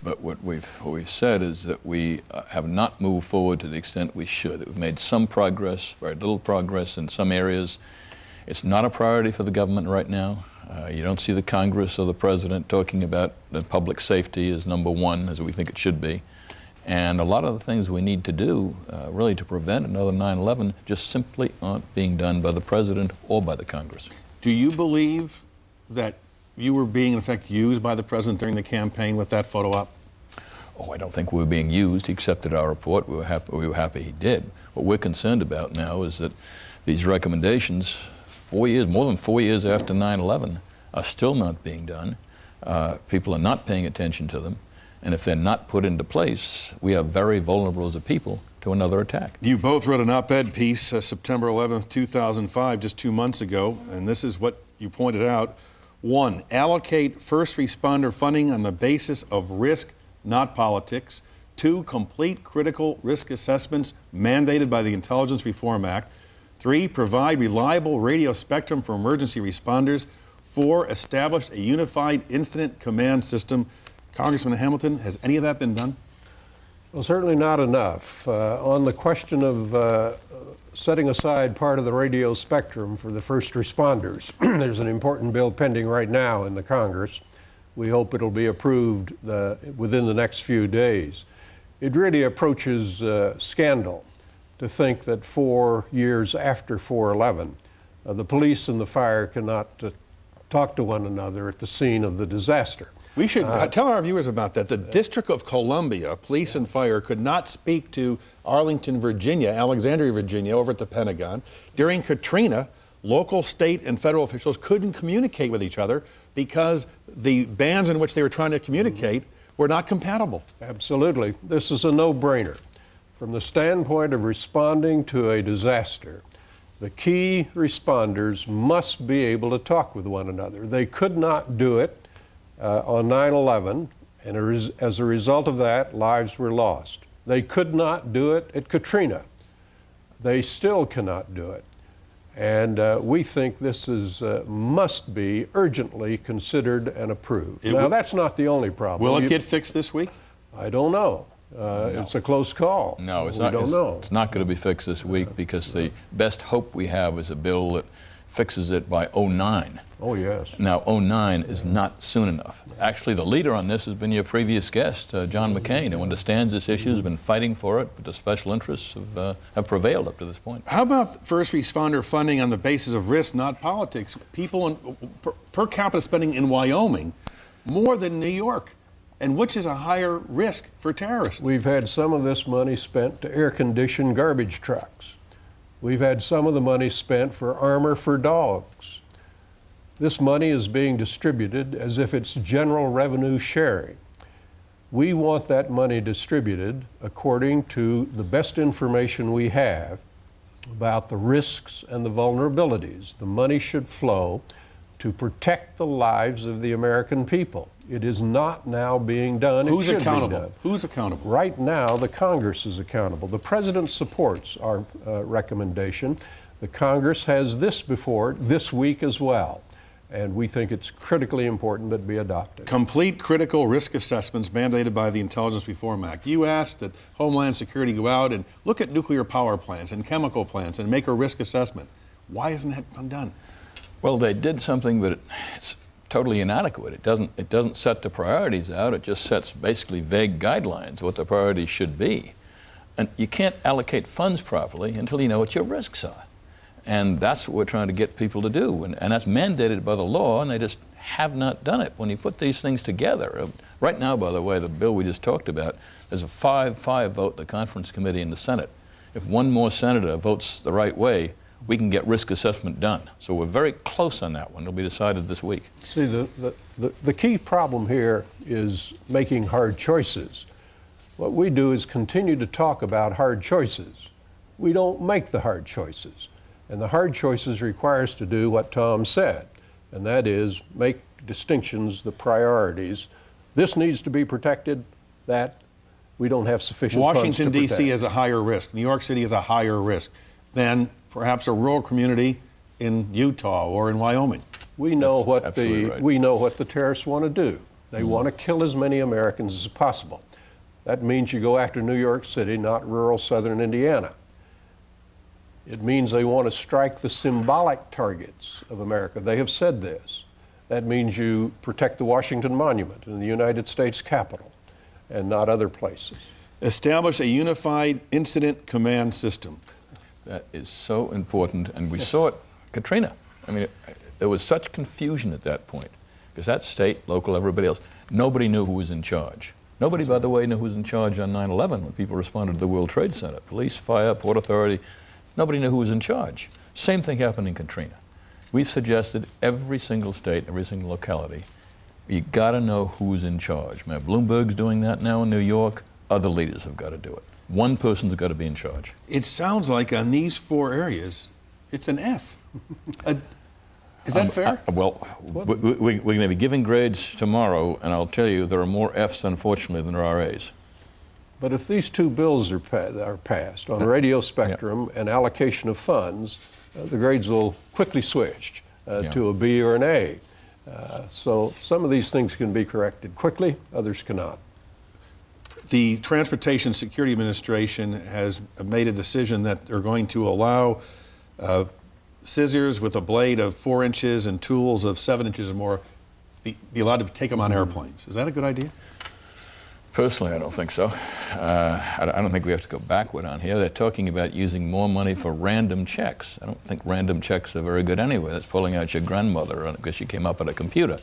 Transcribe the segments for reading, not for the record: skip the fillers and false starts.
but what we've said is that we have not moved forward to the extent we should. We've made some progress, very little progress in some areas. It's not a priority for the government right now. You don't see the Congress or the President talking about that public safety as number one, as we think it should be. And a lot of the things we need to do, really to prevent another 9/11, just simply aren't being done by the President or by the Congress. Do you believe that you were being, in effect, used by the President during the campaign with that photo op? Oh, I don't think we were being used. He accepted our report. We were happy he did. What we're concerned about now is that these recommendations, more than 4 years after 9/11, are still not being done. People are not paying attention to them. And if they're not put into place, we are very vulnerable as a people to another attack. You both wrote an op-ed piece September 11th, 2005, just 2 months ago, and this is what you pointed out. 1, allocate first responder funding on the basis of risk, not politics. 2, complete critical risk assessments mandated by the Intelligence Reform Act. 3, provide reliable radio spectrum for emergency responders. 4, establish a unified incident command system. Congressman Hamilton, has any of that been done? Well, certainly not enough. On the question of setting aside part of the radio spectrum for the first responders, there's an important bill pending right now in the Congress. We hope it'll be approved within the next few days. It really approaches scandal to think that 4 years after 9/11, the police and the fire cannot talk to one another at the scene of the disaster. We should tell our viewers about that. The District of Columbia, police and fire, could not speak to Arlington, Virginia, Alexandria, Virginia, over at the Pentagon. During Katrina, local, state, and federal officials couldn't communicate with each other because the bands in which they were trying to communicate were not compatible. Absolutely. This is a no-brainer. From the standpoint of responding to a disaster, the key responders must be able to talk with one another. They could not do it on 9/11, and as a result of that, lives were lost. They could not do it at Katrina. They still cannot do it. And we think this must be urgently considered and approved. Now, that's not the only problem. Will it get fixed this week? I don't know. No. It's a close call. No, we don't know. It's not going to be fixed this week because the best hope we have is a bill that fixes it by 2009. Oh, yes. Now, 2009 is not soon enough. Actually, the leader on this has been your previous guest, John McCain, who understands this issue, has been fighting for it, but the special interests have prevailed up to this point. How about first responder funding on the basis of risk, not politics? People per capita spending in Wyoming more than New York, and which is a higher risk for terrorists? We've had some of this money spent to air-condition garbage trucks. We've had some of the money spent for armor for dogs. This money is being distributed as if it's general revenue sharing. We want that money distributed according to the best information we have about the risks and the vulnerabilities. The money should flow to protect the lives of the American people. It is not now being done. Who's accountable? Who's accountable? Right now, the Congress is accountable. The President supports our recommendation. The Congress has this before it this week as well. And we think it's critically important that it be adopted. Complete critical risk assessments mandated by the Intelligence Reform Act. You asked that Homeland Security go out and look at nuclear power plants and chemical plants and make a risk assessment. Why isn't that been done? Well, they did something, but it's totally inadequate. It doesn't set the priorities out. It just sets basically vague guidelines what the priorities should be. And you can't allocate funds properly until you know what your risks are. And that's what we're trying to get people to do. And that's mandated by the law, and they just have not done it. When you put these things together, right now, by the way, the bill we just talked about, there's a 5-5 vote in the conference committee in the Senate. If one more senator votes the right way, we can get risk assessment done. So we're very close on that one. It'll be decided this week. See, the key problem here is making hard choices. What we do is continue to talk about hard choices. We don't make the hard choices. And the hard choices require us to do what Tom said, and that is make distinctions, the priorities. This needs to be protected, that we don't have sufficient funds to protect. Washington, D.C. has a higher risk. New York City has a higher risk than perhaps a rural community in Utah or in Wyoming. We know what the terrorists want to do. They want to kill as many Americans as possible. That means you go after New York City, not rural southern Indiana. It means they want to strike the symbolic targets of America. They have said this. That means you protect the Washington Monument and the United States Capitol and not other places. Establish a unified incident command system. That is so important, and we saw it, Katrina. I mean, there was such confusion at that point, because that's state, local, everybody else. Nobody knew who was in charge. Nobody, by the way, knew who was in charge on 9/11 when people responded to the World Trade Center. Police, fire, Port Authority, nobody knew who was in charge. Same thing happened in Katrina. We've suggested every single state, every single locality, you gotta know who's in charge. Man, Bloomberg's doing that now in New York. Other leaders have got to do it. One person's got to be in charge. It sounds like on these 4 areas, it's an F. Is that fair? Well, we're going to be giving grades tomorrow, and I'll tell you there are more Fs, unfortunately, than there are As. But if these 2 bills are passed on radio spectrum and allocation of funds, the grades will quickly switch to a B or an A. So some of these things can be corrected quickly, others cannot. The Transportation Security Administration has made a decision that they're going to allow scissors with a blade of 4 inches and tools of 7 inches or more be allowed to take them on airplanes. Is that a good idea? Personally, I don't think so. I don't think we have to go backward on here. They're talking about using more money for random checks. I don't think random checks are very good anyway. That's pulling out your grandmother because she came up at a computer.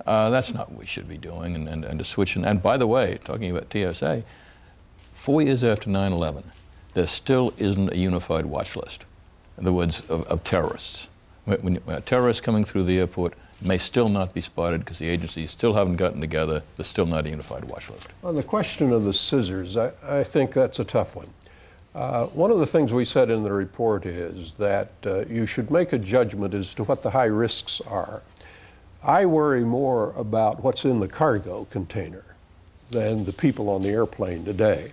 That's not what we should be doing, and to switch. And by the way, talking about TSA, 4 years after 9/11, there still isn't a unified watch list. In other words, of terrorists. When terrorists coming through the airport may still not be spotted because the agencies still haven't gotten together. There's still not a unified watch list. On the question of the scissors, I think that's a tough one. One of the things we said in the report is that you should make a judgment as to what the high risks are. I worry more about what's in the cargo container than the people on the airplane today.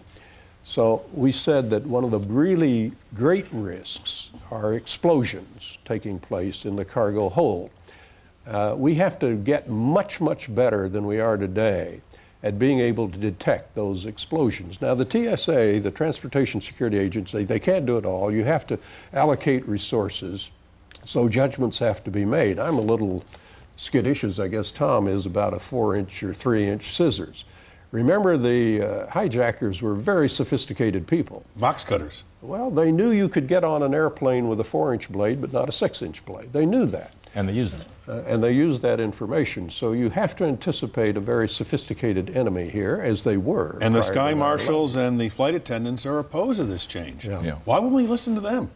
So we said that one of the really great risks are explosions taking place in the cargo hold. We have to get much, much better than we are today at being able to detect those explosions. Now the TSA, the Transportation Security Agency, they can't do it all. You have to allocate resources, so judgments have to be made. I'm a little skittish, as I guess Tom is, about a 4-inch or 3-inch scissors. Remember, the hijackers were very sophisticated people. Box cutters. Well, they knew you could get on an airplane with a 4-inch blade, but not a 6-inch blade. They knew that. And they used it. And they used that information. So you have to anticipate a very sophisticated enemy here, as they were. And the sky marshals and the flight attendants are opposed to this change. Yeah. Why wouldn't we listen to them?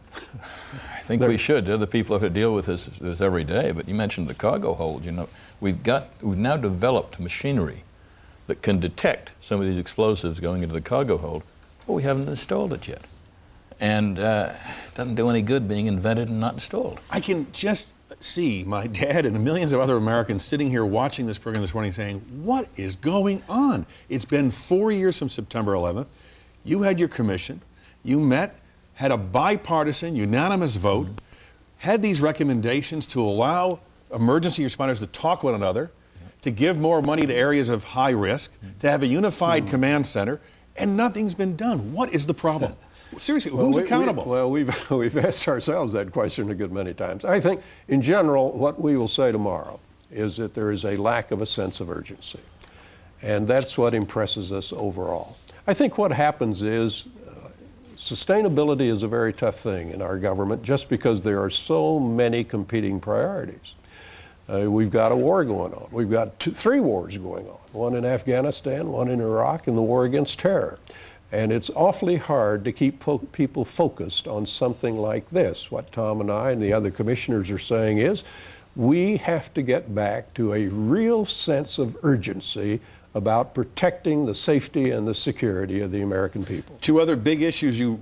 I think we should. They're the people who have to deal with this every day. But you mentioned the cargo hold. You know, we've now developed machinery that can detect some of these explosives going into the cargo hold, but we haven't installed it yet. And it doesn't do any good being invented and not installed. I can just see my dad and millions of other Americans sitting here watching this program this morning saying, what is going on? It's been 4 years from September 11th. You had your commission. You met, had a bipartisan, unanimous vote, had these recommendations to allow emergency responders to talk with one another, to give more money to areas of high risk, to have a unified command center, and nothing's been done. What is the problem? Seriously, who's accountable? We've asked ourselves that question a good many times. I think, in general, what we will say tomorrow is that there is a lack of a sense of urgency. And that's what impresses us overall. I think what happens is sustainability is a very tough thing in our government just because there are so many competing priorities. We've got a war going on. We've got 3 wars going on, one in Afghanistan, one in Iraq, and the war against terror. And it's awfully hard to keep people focused on something like this. What Tom and I and the other commissioners are saying is we have to get back to a real sense of urgency about protecting the safety and the security of the American people. 2 other big issues you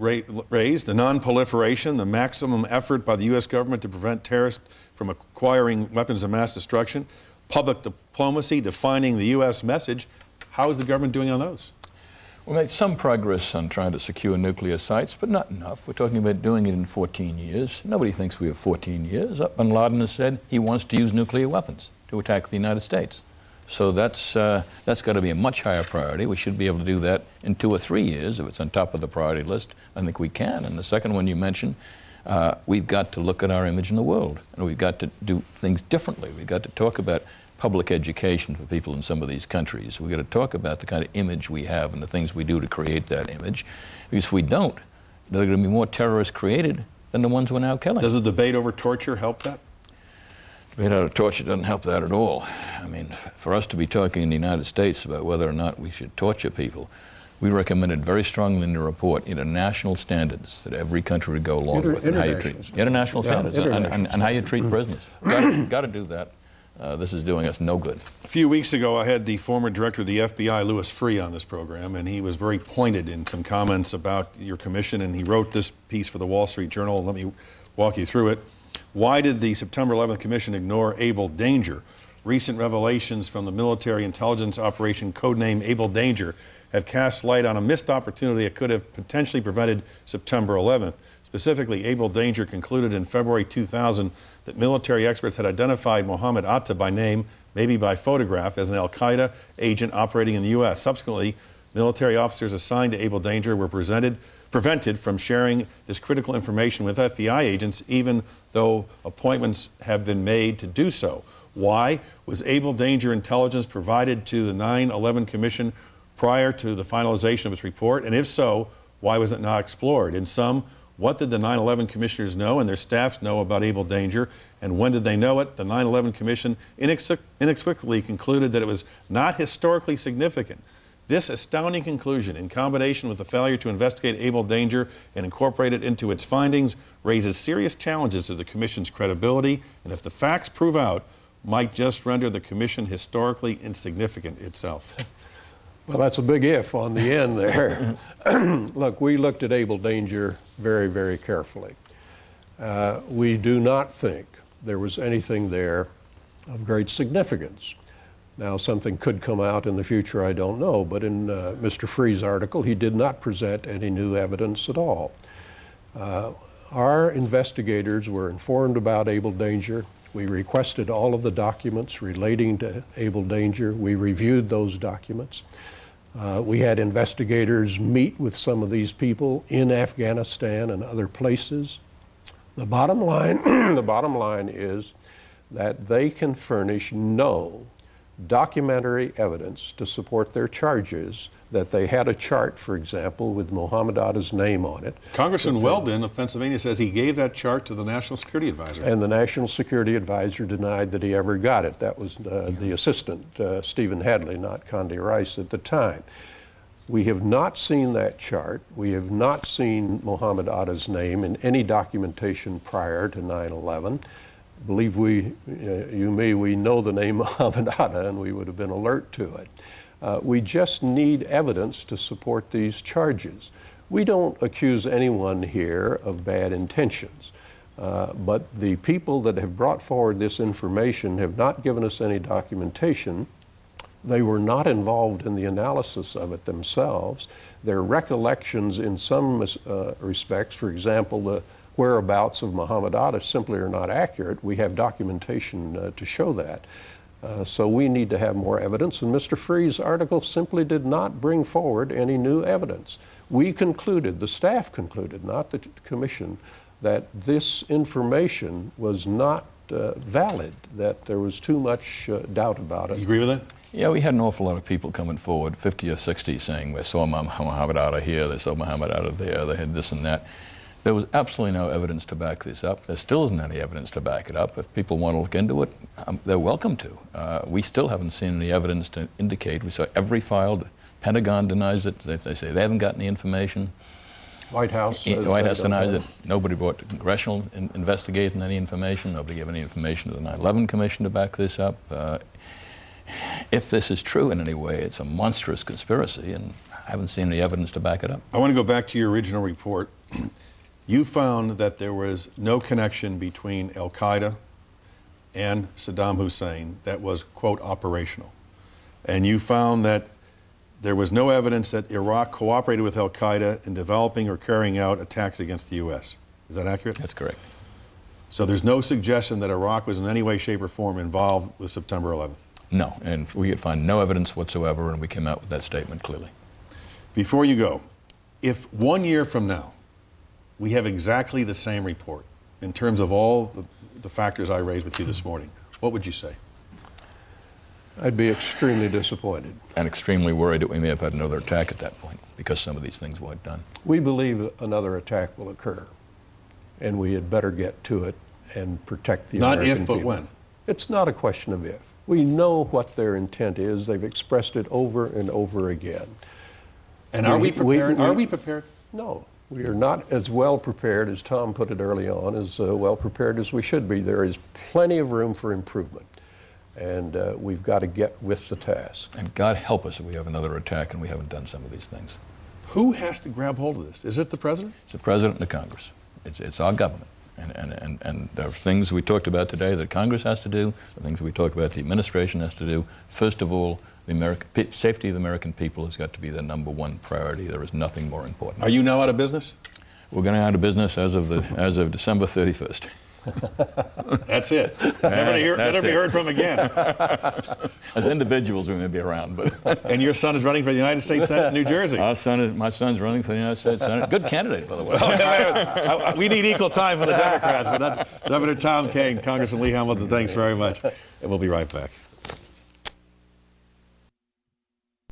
raised, the non-proliferation, the maximum effort by the U.S. government to prevent terrorists from acquiring weapons of mass destruction, public diplomacy, defining the U.S. message. How is the government doing on those? We made some progress on trying to secure nuclear sites, but not enough. We're talking about doing it in 14 years. Nobody thinks we have 14 years. Bin Laden has said he wants to use nuclear weapons to attack the United States. So that's got to be a much higher priority. We should be able to do that in 2 or 3 years if it's on top of the priority list. I think we can. And the second one you mentioned, we've got to look at our image in the world, and we've got to do things differently. We've got to talk about public education for people in some of these countries. We've got to talk about the kind of image we have and the things we do to create that image. Because if we don't, there are going to be more terrorists created than the ones we're now killing. Does the debate over torture help that? Debate over torture doesn't help that at all. I mean, for us to be talking in the United States about whether or not we should torture people, we recommended very strongly in the report international standards that every country would go along with and how you treat international standards and how you treat prisoners. Got to do that. This is doing us no good. A few weeks ago, I had the former director of the FBI, Louis Freeh, on this program, and he was very pointed in some comments about your commission, and he wrote this piece for the Wall Street Journal. Let me walk you through it. Why did the September 11th Commission ignore Able Danger? Recent revelations from the military intelligence operation codenamed Able Danger have cast light on a missed opportunity that could have potentially prevented September 11th. Specifically, Able Danger concluded in February 2000 that military experts had identified Mohammed Atta by name, maybe by photograph, as an al-Qaeda agent operating in the U.S. Subsequently, military officers assigned to Able Danger were prevented from sharing this critical information with FBI agents, even though appointments have been made to do so. Why? Was Able Danger intelligence provided to the 9/11 Commission prior to the finalization of its report? And if so, why was it not explored? In sum, what did the 9/11 commissioners know and their staffs know about Able Danger, and when did they know it? The 9/11 Commission inexplicably concluded that it was not historically significant. This astounding conclusion, in combination with the failure to investigate Able Danger and incorporate it into its findings, raises serious challenges to the Commission's credibility, and if the facts prove out, might just render the Commission historically insignificant itself. Well, that's a big if on the end there. Look, we looked at Able Danger very, very carefully. We do not think there was anything there of great significance. Now, something could come out in the future, I don't know, but in Mr. Freeh's article, he did not present any new evidence at all. Our investigators were informed about Able Danger. We requested all of the documents relating to Able Danger. We reviewed those documents. We had investigators meet with some of these people in Afghanistan and other places. The bottom line, the bottom line is that they can furnish no documentary evidence to support their charges that they had a chart, for example, with Mohammed Atta's name on it. Congressman Weldon of Pennsylvania says he gave that chart to the National Security Advisor. And the National Security Advisor denied that he ever got it. That was the assistant, Stephen Hadley, not Condi Rice at the time. We have not seen that chart. We have not seen Mohammed Atta's name in any documentation prior to 9/11. Believe we know the name Mohammed Atta, and we would have been alert to it. We just need evidence to support these charges. We don't accuse anyone here of bad intentions, but the people that have brought forward this information have not given us any documentation. They were not involved in the analysis of it themselves. Their recollections in some respects, for example, the whereabouts of Mohammed Atta simply are not accurate. We have documentation to show that. So we need to have more evidence, and Mr. Freeh's article simply did not bring forward any new evidence. We concluded, the staff concluded, not the commission, that this information was not valid, that there was too much doubt about it. You agree with that? Yeah, we had an awful lot of people coming forward, 50 or 60, saying they saw Mohammed Atta here, they saw Mohammed Atta there, they had this and that. There was absolutely no evidence to back this up. There still isn't any evidence to back it up. If people want to look into it, they're welcome to. We still haven't seen any evidence to indicate. We saw every file. Pentagon denies it. They say they haven't got any information. White House denies it. Nobody brought to congressional investigating any information. Nobody gave any information to the 9/11 Commission to back this up. If this is true in any way, it's a monstrous conspiracy, and I haven't seen any evidence to back it up. I want to go back to your original report. You found that there was no connection between al-Qaeda and Saddam Hussein that was, quote, operational. And you found that there was no evidence that Iraq cooperated with al-Qaeda in developing or carrying out attacks against the U.S. Is that accurate? That's correct. So there's no suggestion that Iraq was in any way, shape, or form involved with September 11th? No, and we could find no evidence whatsoever, and we came out with that statement clearly. Before you go, if 1 year from now we have exactly the same report in terms of all the factors I raised with you this morning, what would you say? I'd be extremely disappointed. And extremely worried that we may have had another attack at that point because some of these things weren't done. We believe another attack will occur, and we had better get to it and protect the Not American if, but people. when. It's not a question of if. We know what their intent is. They've expressed it over and over again. And are we prepared? we- Are we prepared? No, we are not as well prepared, as Tom put it early on, as well prepared as we should be. There is plenty of room for improvement, and we've got to get with the task. And God help us if we have another attack and we haven't done some of these things. Who has to grab hold of this? Is it the president? It's the President and the Congress. It's our government. And there are things we talked about today that Congress has to do, the things we talked about the administration has to do. First of all, the safety of the American people has got to be the #1 priority. There is nothing more important. Are you now out of business? We're going out of business as of December 31st. That's it. Never be heard from again. As individuals, we may be around, but And your son is running for the United States Senate in New Jersey. my son's running for the United States Senate. Good candidate, by the way. We need equal time for the Democrats, but that's Governor Tom Kean, Congressman Lee Hamilton. Thanks very much. And we'll be right back.